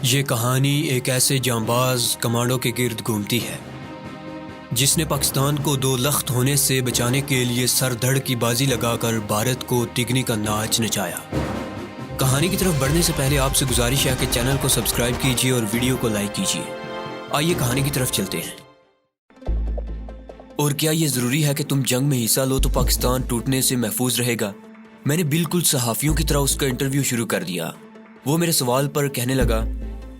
یہ کہانی ایک ایسے جانباز کمانڈو کے گرد گھومتی ہے جس نے پاکستان کو دو لخت ہونے سے بچانے کے لیے سر دھڑ کی بازی لگا کر بھارت کو تگنی کا ناچ نچایا۔ کہانی کی طرف بڑھنے سے پہلے آپ سے گزارش ہے کہ چینل کو سبسکرائب کیجیے اور ویڈیو کو لائک کیجیے۔ آئیے کہانی کی طرف چلتے ہیں۔ اور کیا یہ ضروری ہے کہ تم جنگ میں حصہ لو تو پاکستان ٹوٹنے سے محفوظ رہے گا؟ میں نے بالکل صحافیوں کی طرح اس کا انٹرویو شروع کر دیا۔ وہ میرے سوال پر کہنے لگا،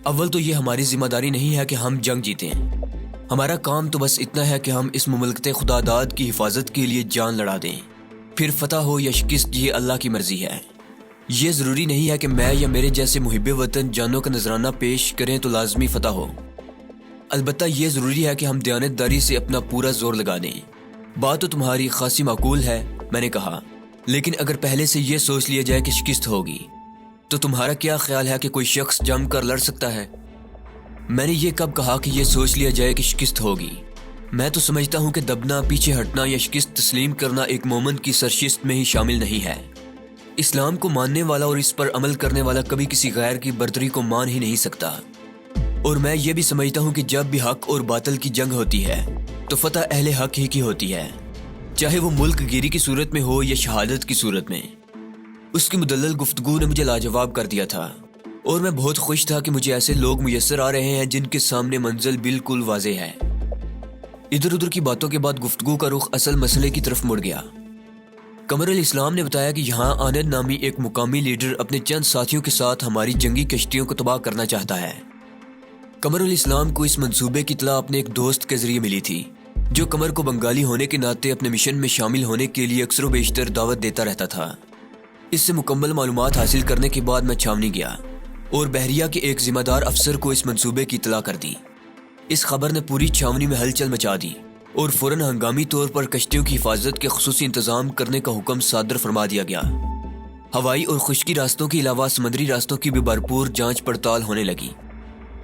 اول تو یہ ہماری ذمہ داری نہیں ہے کہ ہم جنگ جیتیں۔ ہمارا کام تو بس اتنا ہے کہ ہم اس مملکت خدا داد کی حفاظت کے لیے جان لڑا دیں، پھر فتح ہو یا شکست یہ اللہ کی مرضی ہے۔ یہ ضروری نہیں ہے کہ میں یا میرے جیسے محب وطن جانوں کا نذرانہ پیش کریں تو لازمی فتح ہو۔ البتہ یہ ضروری ہے کہ ہم دیانتداری سے اپنا پورا زور لگا دیں۔ بات تو تمہاری خاصی معقول ہے، میں نے کہا، لیکن اگر پہلے سے یہ سوچ لیا جائے کہ شکست ہوگی تو تمہارا کیا خیال ہے کہ کوئی شخص جم کر لڑ سکتا ہے؟ میں نے یہ کب کہا کہ یہ سوچ لیا جائے کہ شکست ہوگی؟ میں تو سمجھتا ہوں کہ دبنا، پیچھے ہٹنا یا شکست تسلیم کرنا ایک مومن کی سرشست میں ہی شامل نہیں ہے۔ اسلام کو ماننے والا اور اس پر عمل کرنے والا کبھی کسی غیر کی برتری کو مان ہی نہیں سکتا۔ اور میں یہ بھی سمجھتا ہوں کہ جب بھی حق اور باطل کی جنگ ہوتی ہے تو فتح اہل حق ہی کی ہوتی ہے، چاہے وہ ملک گیری کی صورت میں ہو یا شہادت کی صورت میں۔ اس کی مدلل گفتگو نے مجھے لاجواب کر دیا تھا، اور میں بہت خوش تھا کہ مجھے ایسے لوگ میسر آ رہے ہیں جن کے سامنے منزل بالکل واضح ہے۔ ادھر ادھر کی باتوں کے بعد گفتگو کا رخ اصل مسئلے کی طرف مڑ گیا۔ قمر الاسلام نے بتایا کہ یہاں آنند نامی ایک مقامی لیڈر اپنے چند ساتھیوں کے ساتھ ہماری جنگی کشتیوں کو تباہ کرنا چاہتا ہے۔ قمر الاسلام کو اس منصوبے کی اطلاع اپنے ایک دوست کے ذریعے ملی تھی، جو قمر کو بنگالی ہونے کے ناطے اپنے مشن میں شامل ہونے کے لیے اکثر و بیشتر دعوت دیتا رہتا تھا۔ اس سے مکمل معلومات حاصل کرنے کے بعد میں چھاونی گیا اور بحریہ کے ایک ذمہ دار افسر کو اس منصوبے کی اطلاع کر دی۔ اس خبر نے پوری چھاونی میں ہلچل مچا دی اور فوراً ہنگامی طور پر کشتیوں کی حفاظت کے خصوصی انتظام کرنے کا حکم صادر فرما دیا گیا۔ ہوائی اور خشکی راستوں کے علاوہ سمندری راستوں کی بھی بھرپور جانچ پڑتال ہونے لگی،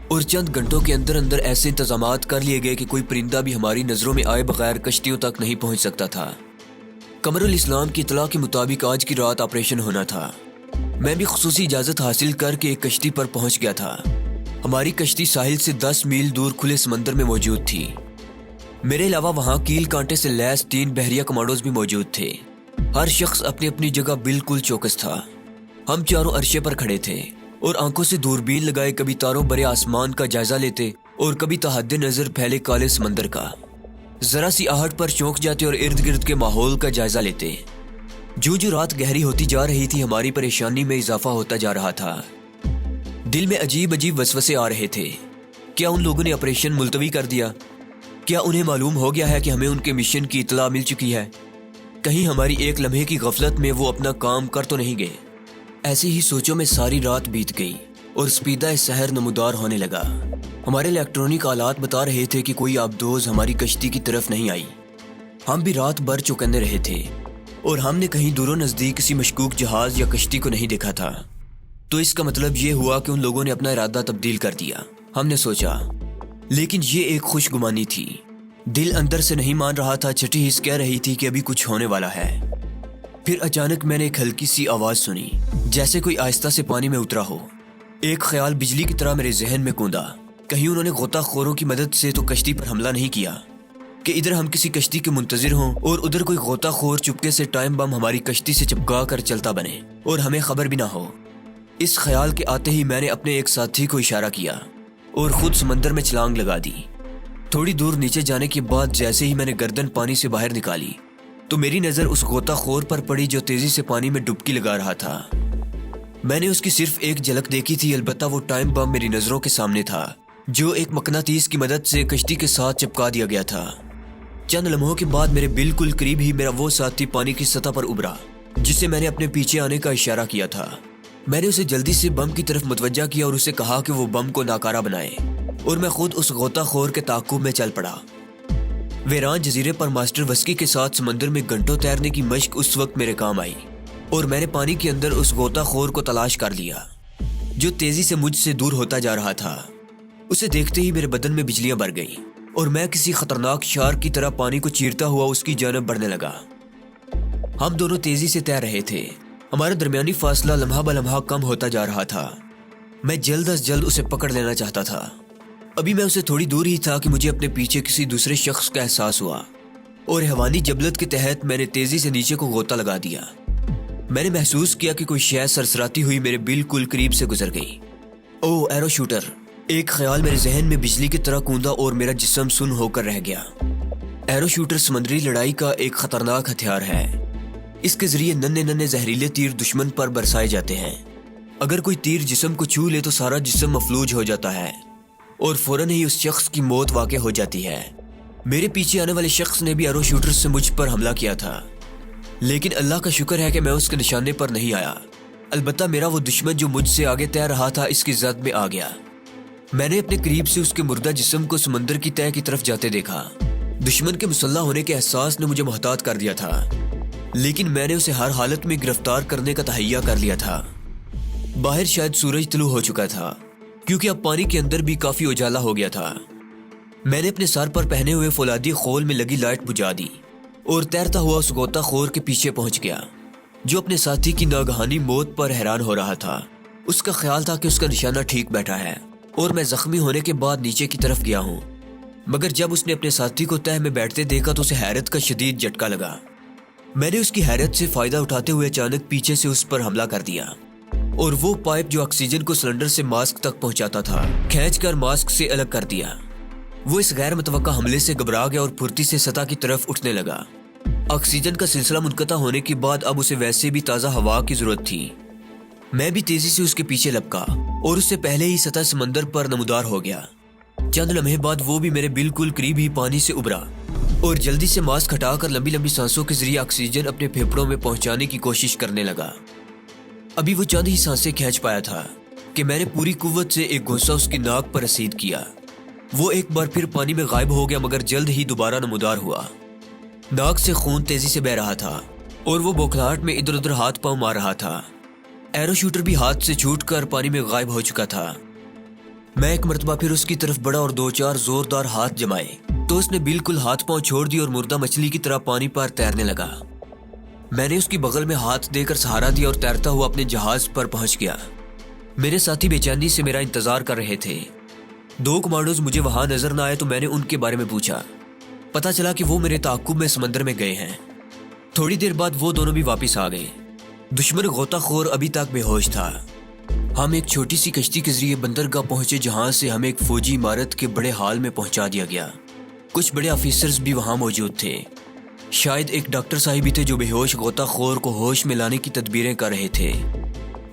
اور چند گھنٹوں کے اندر اندر ایسے انتظامات کر لیے گئے کہ کوئی پرندہ بھی ہماری نظروں میں آئے بغیر کشتیوں تک نہیں پہنچ سکتا تھا۔ قمر الاسلام کی اطلاع کے مطابق آج کی رات آپریشن ہونا تھا۔ میں بھی خصوصی اجازت حاصل کر کے ایک کشتی پر پہنچ گیا تھا۔ ہماری کشتی ساحل سے 10 میل دور کھلے سمندر میں موجود تھی۔ میرے علاوہ وہاں کیل کانٹے سے لیس 3 بحریہ کمانڈوز بھی موجود تھے۔ ہر شخص اپنی اپنی جگہ بالکل چوکس تھا۔ ہم چاروں عرشے پر کھڑے تھے اور آنکھوں سے دوربین لگائے کبھی تاروں برے آسمان کا جائزہ لیتے اور کبھی تحت نظر پھیلے کالے سمندر کا۔ ذرا سی آہٹ پر چونک جاتے اور ارد گرد کے ماحول کا جائزہ لیتے۔ جو رات گہری ہوتی جا رہی تھی ہماری پریشانی میں اضافہ ہوتا جا رہا تھا۔ دل میں عجیب عجیب وسوسے آ رہے تھے۔ کیا ان لوگوں نے آپریشن ملتوی کر دیا؟ کیا انہیں معلوم ہو گیا ہے کہ ہمیں ان کے مشن کی اطلاع مل چکی ہے؟ کہیں ہماری ایک لمحے کی غفلت میں وہ اپنا کام کر تو نہیں گئے؟ ایسی ہی سوچوں میں ساری رات بیت گئی اور سپیدہ سحر نمودار ہونے لگا۔ ہمارے الیکٹرونک آلات بتا رہے تھے کہ کوئی آبدوز ہماری کشتی کی طرف نہیں آئی۔ ہم بھی رات بھر چوکنے رہے تھے اور ہم نے کہیں دور و نزدیک کسی مشکوک جہاز یا کشتی کو نہیں دیکھا تھا۔ تو اس کا مطلب یہ ہوا کہ ان لوگوں نے اپنا ارادہ تبدیل کر دیا، ہم نے سوچا۔ لیکن یہ ایک خوش گمانی تھی۔ دل اندر سے نہیں مان رہا تھا، چھٹی حس کہہ رہی تھی کہ ابھی کچھ ہونے والا ہے۔ پھر اچانک میں نے ایک ہلکی سی آواز سنی، جیسے کوئی آہستہ سے پانی میں اترا ہو۔ ایک خیال بجلی کی طرح میرے ذہن میں کوندا، کہیں انہوں نے غوطہ خوروں کی مدد سے تو کشتی پر حملہ نہیں کیا، کہ ادھر ہم کسی کشتی کے منتظر ہوں اور ادھر کوئی غوطہ خور چپکے سے ٹائم بم ہماری کشتی سے چپکا کر چلتا بنے اور ہمیں خبر بھی نہ ہو۔ اس خیال کے آتے ہی میں نے اپنے ایک ساتھی کو اشارہ کیا اور خود سمندر میں چھلانگ لگا دی۔ تھوڑی دور نیچے جانے کے بعد جیسے ہی میں نے گردن پانی سے باہر نکالی تو میری نظر اس غوطہ خور پر پڑی جو تیزی سے پانی میں ڈبکی لگا رہا تھا۔ میں نے اس کی صرف ایک جھلک دیکھی تھی، البتہ وہ ٹائم بم میری نظروں کے سامنے تھا جو ایک مقناطیس کی مدد سے کشتی کے ساتھ چپکا دیا گیا تھا۔ چند لمحوں کے بعد میرے بالکل قریب ہی میرا وہ ساتھی پانی کی سطح پر ابھرا جسے میں نے اپنے پیچھے آنے کا اشارہ کیا تھا۔ میں نے اسے جلدی سے بم کی طرف متوجہ کیا اور اسے کہا کہ وہ بم کو ناکارہ بنائے، اور میں خود اس غوطہ خور کے تعاقب میں چل پڑا۔ ویران جزیرے پر ماسٹر وسکی کے ساتھ سمندر میں گھنٹوں تیرنے کی مشق اس وقت میرے کام آئی، اور میں نے پانی کے اندر اس غوطہ خور کو تلاش کر لیا جو تیزی سے مجھ سے دور ہوتا جا رہا تھا۔ اسے دیکھتے ہی میرے بدن میں بجلیاں بھر گئیں اور میں کسی خطرناک شارک کی طرح پانی کو چیرتا ہوا اس کی جانب بڑھنے لگا۔ ہم دونوں تیزی سے تیر رہے تھے۔ ہمارا درمیانی فاصلہ لمحہ بہ لمحہ کم ہوتا جا رہا تھا۔ میں جلد از جلد اسے پکڑ لینا چاہتا تھا۔ ابھی میں اسے تھوڑی دور ہی تھا کہ مجھے اپنے پیچھے کسی دوسرے شخص کا احساس ہوا اور حیوانی جبلت کے تحت میں نے تیزی سے نیچے کو غوطہ لگا دیا۔ میں نے محسوس کیا کہ کوئی شے سرسراتی ہوئی میرے بالکل قریب سے گزر گئی۔ او ایرو شوٹر! ایک خیال میرے ذہن میں بجلی کی طرح کوندا اور میرا جسم سن ہو کر رہ گیا۔ ایرو شوٹر سمندری لڑائی کا ایک خطرناک ہتھیار ہے۔ اس کے ذریعے ننھے ننھے زہریلے تیر دشمن پر برسائے جاتے ہیں۔ اگر کوئی تیر جسم کو چھو لے تو سارا جسم مفلوج ہو جاتا ہے اور فوراً ہی اس شخص کی موت واقع ہو جاتی ہے۔ میرے پیچھے آنے والے شخص نے بھی ایرو شوٹر سے مجھ پر حملہ کیا تھا، لیکن اللہ کا شکر ہے کہ میں اس کے نشانے پر نہیں آیا۔ البتہ میرا وہ دشمن جو مجھ سے آگے تیر رہا تھا اس کی زد میں آ گیا۔ میں نے اپنے قریب سے اس کے مردہ جسم کو سمندر کی تہہ کی طرف جاتے دیکھا۔ دشمن کے مسلح ہونے کے احساس نے مجھے محتاط کر دیا تھا، لیکن میں نے اسے ہر حالت میں گرفتار کرنے کا تہیہ کر لیا تھا۔ باہر شاید سورج طلوع ہو چکا تھا، کیونکہ اب پانی کے اندر بھی کافی اجالا ہو گیا تھا۔ میں نے اپنے سر پر پہنے ہوئے فولادی خول میں لگی لائٹ بجھا دی اور تیرتا ہوا اس غوطہ خور کے پیچھے پہنچ گیا جو اپنے ساتھی کی ناگہانی موت پر حیران ہو رہا تھا۔ اس کا خیال تھا کہ اس کا نشانہ ٹھیک بیٹھا ہے اور میں زخمی ہونے کے بعد نیچے کی طرف گیا ہوں، مگر جب اس نے اپنے ساتھی کو تہہ میں بیٹھتے دیکھا تو اسے حیرت کا شدید جھٹکا لگا۔ میں نے اس کی حیرت سے فائدہ اٹھاتے ہوئے اچانک پیچھے سے اس پر حملہ کر دیا اور وہ پائپ جو آکسیجن کو سلنڈر سے ماسک تک پہنچاتا تھا کھینچ کر ماسک سے الگ کر دیا۔ وہ اس غیر متوقع حملے سے گھبرا گیا اور پھرتی سے سطح کی طرف اٹھنے لگا۔ آکسیجن کا سلسلہ منقطع ہونے کے بعد اب اسے ویسے بھی تازہ ہوا کی ضرورت تھی۔ میں بھی تیزی سے اس کے پیچھے لپکا اور اس سے پہلے ہی سطح سمندر پر نمودار ہو گیا۔ چند لمحے بعد وہ بھی میرے بالکل قریب ہی پانی سے ابھرا اور جلدی سے ماسک ہٹا کر لمبی لمبی سانسوں کے ذریعے آکسیجن اپنے پھیپھڑوں میں پہنچانے کی کوشش کرنے لگا۔ ابھی وہ چند ہی سانسیں کھینچ پایا تھا کہ میں نے پوری قوت سے ایک گھونسا اس کی ناک پر رسید کیا۔ وہ ایک بار پھر پانی میں غائب ہو گیا مگر جلد ہی دوبارہ نمودار ہوا۔ ناک سے خون تیزی سے بہہ رہا تھا اور وہ بوکھلاہٹ میں ادھر ادھر ہاتھ پاؤں مار رہا تھا۔ ایرو شوٹر بھی ہاتھ سے چھوٹ کر پانی میں غائب ہو چکا تھا۔ میں ایک مرتبہ پھر اس کی طرف بڑھا اور دو چار زوردار ہاتھ جمائے تو اس نے بالکل ہاتھ پاؤں چھوڑ دی اور مردہ مچھلی کی طرح پانی پر تیرنے لگا۔ میں نے اس کی بغل میں ہاتھ دے کر سہارا دیا اور تیرتا ہوا اپنے جہاز پر پہنچ گیا۔ میرے ساتھی بے چینی سے میرا انتظار کر رہے تھے۔ دو کمانڈوز مجھے وہاں نظر نہ آئے تو میں نے ان کے بارے میں پوچھا۔ پتہ چلا کہ وہ میرے تعاقب میں سمندر میں گئے ہیں۔ تھوڑی دیر بعد وہ دونوں بھی واپس آ گئے۔ دشمن غوطہ خور ابھی تک بے ہوش تھا۔ ہم ایک چھوٹی سی کشتی کے ذریعے بندرگاہ پہنچے جہاں سے ہمیں ایک فوجی عمارت کے بڑے ہال میں پہنچا دیا گیا۔ کچھ بڑے آفیسرز بھی وہاں موجود تھے۔ شاید ایک ڈاکٹر صاحب بھی تھے جو بے ہوش غوطہ خور کو ہوش میں لانے کی تدبیریں کر رہے تھے۔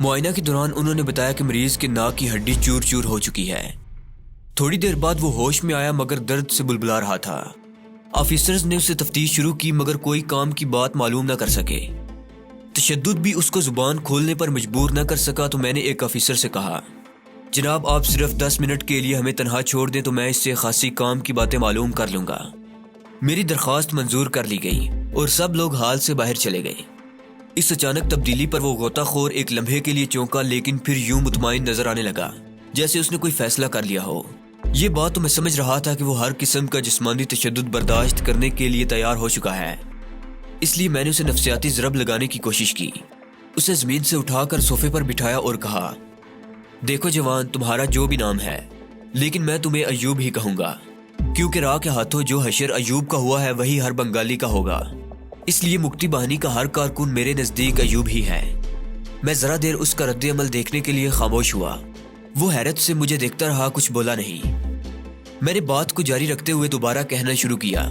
معائنہ کے دوران انہوں نے بتایا کہ مریض کے ناک کی ہڈی چور چور ہو چکی ہے۔ تھوڑی دیر بعد وہ ہوش میں آیا مگر درد سے بلبلا رہا تھا۔ آفیسرز نے اس سے تفتیش شروع کی مگر کوئی کام کی بات معلوم نہ کر سکے۔ تشدد بھی اس کو زبان کھولنے پر مجبور نہ کر سکا تو میں نے ایک آفیسر سے کہا، جناب آپ صرف 10 منٹ کے لیے ہمیں تنہا چھوڑ دیں تو میں اس سے خاصی کام کی باتیں معلوم کر لوں گا۔ میری درخواست منظور کر لی گئی اور سب لوگ ہال سے باہر چلے گئے۔ اس اچانک تبدیلی پر وہ غوطہ خور ایک لمحے کے لیے چونکا لیکن پھر یوں مطمئن نظر آنے لگا جیسے اس نے کوئی فیصلہ کر لیا ہو۔ یہ بات تو میں سمجھ رہا تھا کہ وہ ہر قسم کا جسمانی تشدد برداشت کرنے کے لیے تیار ہو چکا ہے، اس لیے میں نے اسے نفسیاتی ضرب لگانے کی کوشش کی۔ اسے زمین سے اٹھا کر صوفے پر بٹھایا اور کہا، دیکھو جوان، تمہارا جو بھی نام ہے لیکن میں تمہیں ایوب ہی کہوں گا، کیونکہ راہ کے ہاتھوں جو حشر ایوب کا ہوا ہے وہی ہر بنگالی کا ہوگا، اس لیے مکتی باہنی کا ہر کارکن میرے نزدیک ایوب ہی ہے۔ میں ذرا دیر اس کا رد عمل دیکھنے کے لیے خاموش ہوا۔ وہ حیرت سے مجھے دیکھتا رہا، کچھ بولا نہیں۔ میں نے بات کو جاری رکھتے ہوئے دوبارہ کہنا شروع کیا،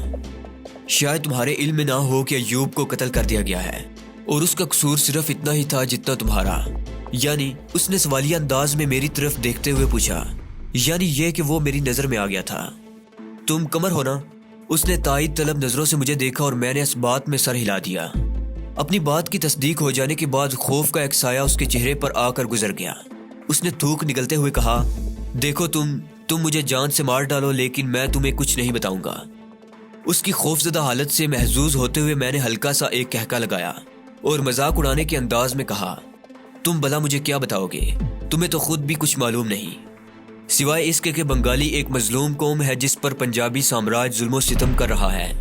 شاید تمہارے علم میں نہ ہو کہ ایوب کو قتل کر دیا گیا ہے اور اس کا قصور صرف اتنا ہی تھا جتنا تمہارا۔ یعنی اس نے سوالیہ انداز میں میری طرف دیکھتے ہوئے پوچھا، یعنی یہ کہ وہ میری نظر میں آ گیا تھا۔ تم قمر ہو نا؟ اس نے تائید طلب نظروں سے مجھے دیکھا اور میں نے اس بات میں سر ہلا دیا۔ اپنی بات کی تصدیق ہو جانے کے بعد خوف کا ایک سایہ اس کے چہرے پر آ کر گزر گیا۔ اس نے تھوک نگلتے ہوئے کہا، دیکھو تم مجھے جان سے مار ڈالو لیکن میں تمہیں کچھ نہیں بتاؤں گا۔ اس کی خوفزدہ حالت سے محظوظ ہوتے ہوئے میں نے ہلکا سا ایک کہکا لگایا اور مذاق اڑانے کے انداز میں کہا، تم بھلا مجھے کیا بتاؤ گے؟ تمہیں تو خود بھی کچھ معلوم نہیں، سوائے اس کے کہ بنگالی ایک مظلوم قوم ہے جس پر پنجابی سامراج ظلم و ستم کر رہا ہے،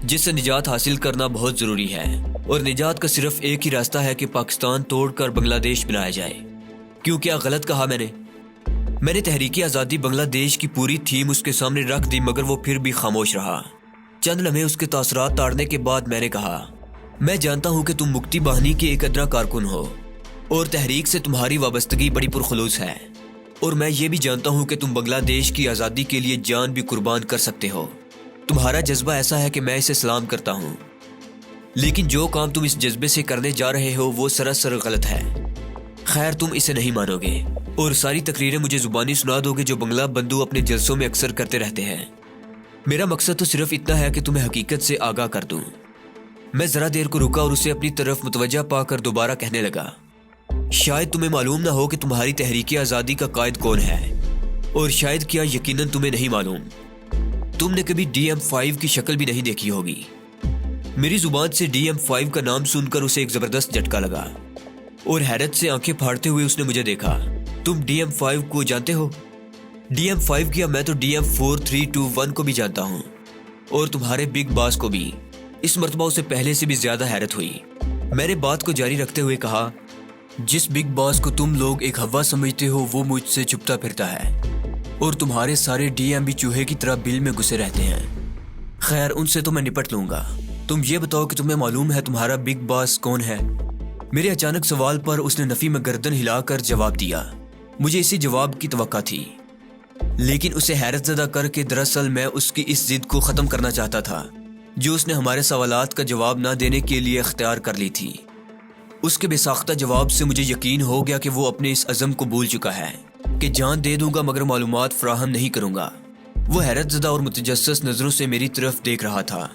جس سے نجات حاصل کرنا بہت ضروری ہے، اور نجات کا صرف ایک ہی راستہ ہے کہ پاکستان توڑ کر بنگلہ دیش بنایا جائے۔ کیوں، کیا غلط کہا میں نے؟ میں نے تحریک آزادی بنگلہ دیش کی پوری تھیم اس کے سامنے رکھ دی، مگر وہ پھر بھی خاموش رہا۔ چند لمحے اس کے تاثرات تاڑنے کے بعد میں نے کہا، میں جانتا ہوں کہ تم مکتی باہنی کے ایک ادنا کارکن ہو اور تحریک سے تمہاری وابستگی بڑی پرخلوص ہے، اور میں یہ بھی جانتا ہوں کہ تم بنگلہ دیش کی آزادی کے لیے جان بھی قربان کر سکتے ہو۔ تمہارا جذبہ ایسا ہے کہ میں اسے سلام کرتا ہوں، لیکن جو کام تم اس جذبے سے کرنے جا رہے ہو وہ سراسر غلط ہے۔ خیر، تم اسے نہیں مانو گے اور ساری تقریریں مجھے زبانی سنا دو گے جو بنگلہ بندو اپنے جلسوں میں اکثر کرتے رہتے ہیں۔ میرا مقصد تو صرف اتنا ہے کہ تمہیں حقیقت سے آگاہ کر دوں۔ میں ذرا دیر کو رکا اور اسے اپنی طرف متوجہ پا کر دوبارہ کہنے لگا، شاید تمہیں معلوم نہ ہو کہ تمہاری تحریک آزادی کا قائد کون ہے، اور شاید کیا یقیناً تمہیں نہیں معلوم۔ تم نے کبھی DM5 کی شکل بھی نہیں دیکھی ہوگی۔ میری زبان سے DM5 کا نام سن کر اسے ایک زبردست جھٹکا لگا اور حیرت سے آنکھیں پھاڑتے ہوئے اس نے مجھے دیکھا۔ تم DM5 کو جانتے ہو؟ DM5 کیا، میں تو DM4321 کو بھی جانتا ہوں، اور تمہارے بگ باس کو بھی۔ اس مرتبہ اسے پہلے سے بھی زیادہ حیرت ہوئی۔ میں نے بات کو جاری رکھتے ہوئے کہا، جس بگ باس کو تم لوگ ایک ہوا سمجھتے ہو وہ مجھ سے چھپتا پھرتا ہے، اور تمہارے سارے DM بھی چوہے کی طرح بل میں گھسے رہتے ہیں۔ خیر، ان سے تو میں نپٹ لوں گا۔ تم یہ بتاؤ کہ تمہیں معلوم ہے تمہارا بگ باس کون ہے؟ میرے اچانک سوال پر اس نے نفی میں گردن ہلا کر جواب دیا۔ مجھے اسی جواب کی توقع تھی، لیکن اسے حیرت زدہ کر کے دراصل میں اس کی اس ضد کو ختم کرنا چاہتا تھا جو اس نے ہمارے سوالات کا جواب نہ دینے کے لیے اختیار کر لی تھی۔ اس کے بے ساختہ جواب سے مجھے یقین ہو گیا کہ وہ اپنے اس عزم کو بھول چکا ہے کہ جان دے دوں گا مگر معلومات فراہم نہیں کروں گا۔ وہ حیرت زدہ اور متجسس نظروں سے میری طرف دیکھ رہا تھا۔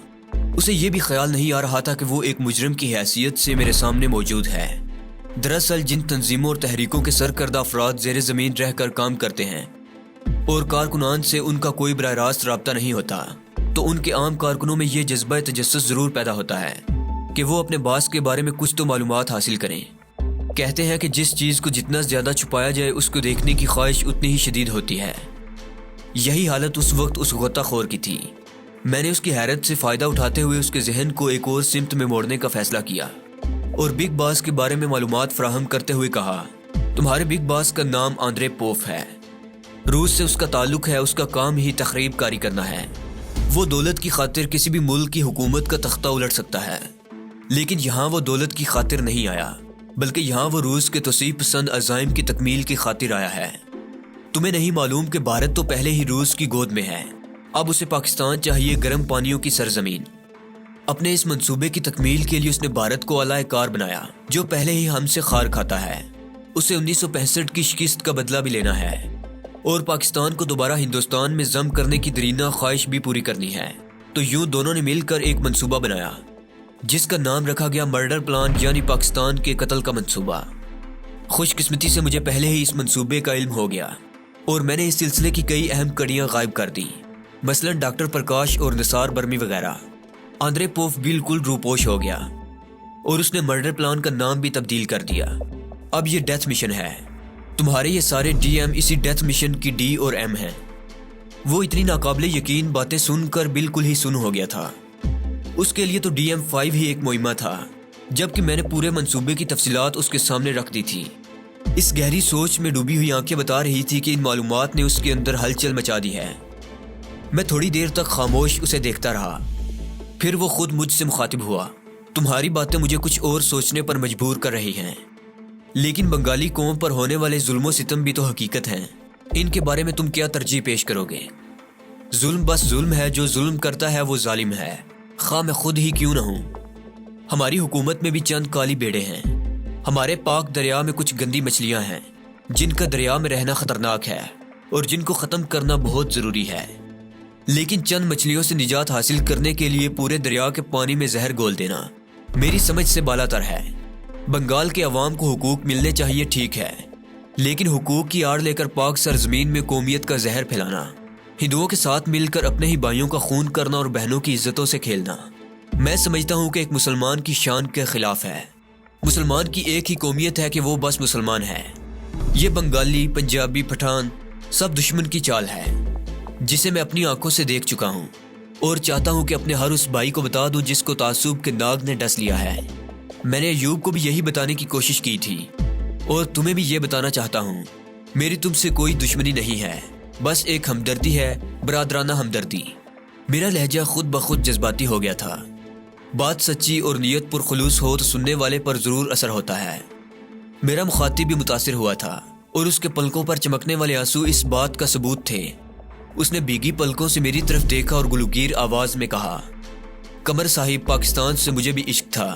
اسے یہ بھی خیال نہیں آ رہا تھا کہ وہ ایک مجرم کی حیثیت سے میرے سامنے موجود ہے۔ دراصل جن تنظیموں اور تحریکوں کے سرکردہ افراد زیر زمین رہ کر کام کرتے ہیں اور کارکنان سے ان کا کوئی براہ راست رابطہ نہیں ہوتا، تو ان کے عام کارکنوں میں یہ جذبہ تجسس ضرور پیدا ہوتا ہے کہ وہ اپنے باس کے بارے میں کچھ تو معلومات حاصل کریں۔ کہتے ہیں کہ جس چیز کو جتنا زیادہ چھپایا جائے اس کو دیکھنے کی خواہش اتنی ہی شدید ہوتی ہے۔ یہی حالت اس وقت اس غوطہ خور کی تھی۔ میں نے اس کی حیرت سے فائدہ اٹھاتے ہوئے اس کے ذہن کو ایک اور سمت میں موڑنے کا فیصلہ کیا اور بگ باس کے بارے میں معلومات فراہم کرتے ہوئے کہا، تمہارے بگ باس کا نام آندرے پوف ہے، روس سے اس کا تعلق ہے، اس کا کام ہی تخریب کاری کرنا ہے۔ وہ دولت کی خاطر کسی بھی ملک کی حکومت کا تختہ الٹ سکتا ہے، لیکن یہاں وہ دولت کی خاطر نہیں آیا، بلکہ یہاں وہ روس کے توسیع پسند عزائم کی تکمیل کی خاطر آیا ہے۔ تمہیں نہیں معلوم کہ بھارت تو پہلے ہی روس کی گود میں ہے، اب اسے پاکستان چاہیے گرم پانیوں کی سرزمین۔ اپنے اس منصوبے کی تکمیل کے لیے اس نے بھارت کو اعلی کار بنایا جو پہلے ہی ہم سے خار کھاتا ہے۔ اسے 1965 کی شکست کا بدلہ بھی لینا ہے اور پاکستان کو دوبارہ ہندوستان میں ضم کرنے کی درینہ خواہش بھی پوری کرنی ہے۔ تو یوں دونوں نے مل کر ایک منصوبہ بنایا جس کا نام رکھا گیا مرڈر پلان، یعنی پاکستان کے قتل کا منصوبہ۔ خوش قسمتی سے مجھے پہلے ہی اس منصوبے کا علم ہو گیا اور میں نے اس سلسلے کی کئی اہم کڑیاں غائب کر دیں، مثلا ڈاکٹر پرکاش اور نثار برمی وغیرہ۔ آندرے پوف بالکل روپوش ہو گیا اور اس نے مرڈر پلان کا نام بھی تبدیل کر دیا۔ اب یہ ڈیتھ مشن ہے۔ تمہارے یہ سارے DM اسی ڈیتھ مشن کی D اور M ہیں۔ وہ اتنی ناقابل یقین باتیں سن کر بالکل ہی سن ہو گیا تھا۔ اس کے لیے تو DM5 ہی ایک مہمہ تھا، جبکہ میں نے پورے منصوبے کی تفصیلات اس کے سامنے رکھ دی تھی۔ اس گہری سوچ میں ڈوبی ہوئی آنکھیں بتا رہی تھی کہ ان معلومات نے اس کے اندر ہلچل مچا دی ہے۔ میں تھوڑی دیر تک خاموش اسے دیکھتا رہا، پھر وہ خود مجھ سے مخاطب ہوا، تمہاری باتیں مجھے کچھ اور سوچنے پر مجبور کر رہی ہیں، لیکن بنگالی قوم پر ہونے والے ظلم و ستم بھی تو حقیقت ہیں۔ ان کے بارے میں تم کیا ترجیح پیش کرو گے؟ ظلم بس ظلم ہے، جو ظلم کرتا ہے وہ ظالم ہے، خواہ میں خود ہی کیوں نہ ہوں۔ ہماری حکومت میں بھی چند کالی بیڑے ہیں۔ ہمارے پاک دریا میں کچھ گندی مچھلیاں ہیں جن کا دریا میں رہنا خطرناک ہے اور جن کو ختم کرنا بہت ضروری ہے، لیکن چند مچھلیوں سے نجات حاصل کرنے کے لیے پورے دریا کے پانی میں زہر گھول دینا میری سمجھ سے بالا تر ہے۔ بنگال کے عوام کو حقوق ملنے چاہیے، ٹھیک ہے، لیکن حقوق کی آڑ لے کر پاک سرزمین میں قومیت کا زہر پھیلانا، ہندوؤں کے ساتھ مل کر اپنے ہی بھائیوں کا خون کرنا اور بہنوں کی عزتوں سے کھیلنا، میں سمجھتا ہوں کہ ایک مسلمان کی شان کے خلاف ہے۔ مسلمان کی ایک ہی قومیت ہے کہ وہ بس مسلمان ہے۔ یہ بنگالی، پنجابی، پٹھان سب دشمن کی چال ہے جسے میں اپنی آنکھوں سے دیکھ چکا ہوں اور چاہتا ہوں کہ اپنے ہر اس بھائی کو بتا دوں جس کو تعصب کے ناگ نے ڈس لیا ہے۔ میں نے ایوب کو بھی یہی بتانے کی کوشش کی تھی اور تمہیں بھی یہ بتانا چاہتا ہوں میری تم سے کوئی دشمنی نہیں ہے، بس ایک ہمدردی ہے، برادرانہ ہمدردی۔ میرا لہجہ خود بخود جذباتی ہو گیا تھا۔ بات سچی اور نیت پر خلوص ہو تو سننے والے پر ضرور اثر ہوتا ہے۔ میرا مخاطب بھی متاثر ہوا تھا اور اس کے پلکوں پر چمکنے والے آنسو اس بات کا ثبوت تھے۔ اس نے بھیگی پلکوں سے میری طرف دیکھا اور گلوگیر آواز میں کہا، قمر صاحب، پاکستان سے مجھے بھی عشق تھا۔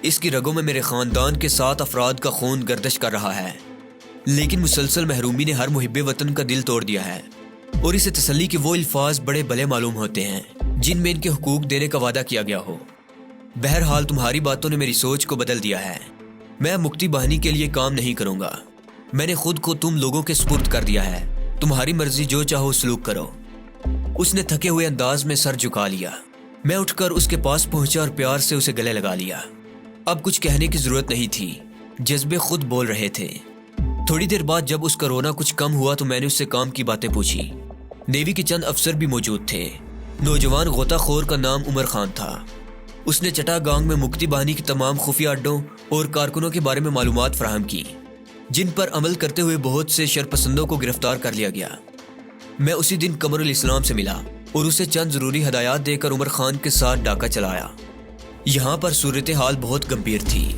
اس کی رگوں میں میرے خاندان کے 7 افراد کا خون گردش کر رہا ہے، لیکن مسلسل محرومی نے ہر محب وطن کا دل توڑ دیا ہے، اور اسے تسلی کے وہ الفاظ بڑے بھلے معلوم ہوتے ہیں جن میں ان کے حقوق دینے کا وعدہ کیا گیا ہو۔ بہرحال تمہاری باتوں نے میری سوچ کو بدل دیا ہے۔ میں مکتی بہانی کے لیے کام نہیں کروں گا۔ میں نے خود کو تم لوگوں کے سپرد کر دیا ہے، تمہاری مرضی، جو چاہو سلوک کرو۔ اس نے تھکے ہوئے انداز میں سر جھکا لیا۔ میں اٹھ کر اس کے پاس پہنچا اور پیار سے اسے گلے لگا لیا۔ اب کچھ کہنے کی ضرورت نہیں تھی، جذبے خود بول رہے تھے۔ تھوڑی دیر بعد جب اس کا رونا کچھ کم ہوا تو میں نے اس سے کام کی باتیں پوچھی۔ نیوی کے چند افسر بھی موجود تھے۔ نوجوان غوطہ خور کا نام عمر خان تھا۔ اس نے چٹا گانگ میں مکتی بہانی کے تمام خفیہ اڈوں اور کارکنوں کے بارے میں معلومات فراہم کی، جن پر عمل کرتے ہوئے بہت سے شرپسندوں کو گرفتار کر لیا گیا۔ میں اسی دن قمر الاسلام سے ملا اور اسے چند ضروری ہدایات دے کر عمر خان کے ساتھ ڈاکہ چلایا۔ یہاں پر صورتحال بہت گمبھیر تھی۔